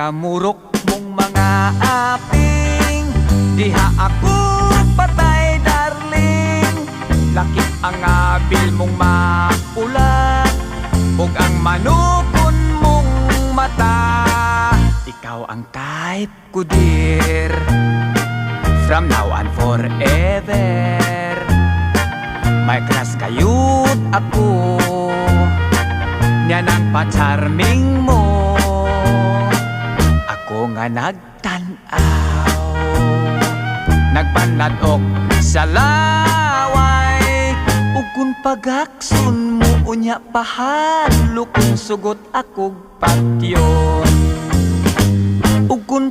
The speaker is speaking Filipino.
Lamurok mong mga aping, diha ako patay darling. Lakip ang abil mong maula, ug ang manukon mong mata. Ikaw ang type ko dear, from now on forever. May crush kayut ako, niya nang pa-charming mo. Ako nga nagtanaw, nagpanladok sa laway. Ug kung pagakson mo unya pahalo, kung sugot akog patyon. Ug kung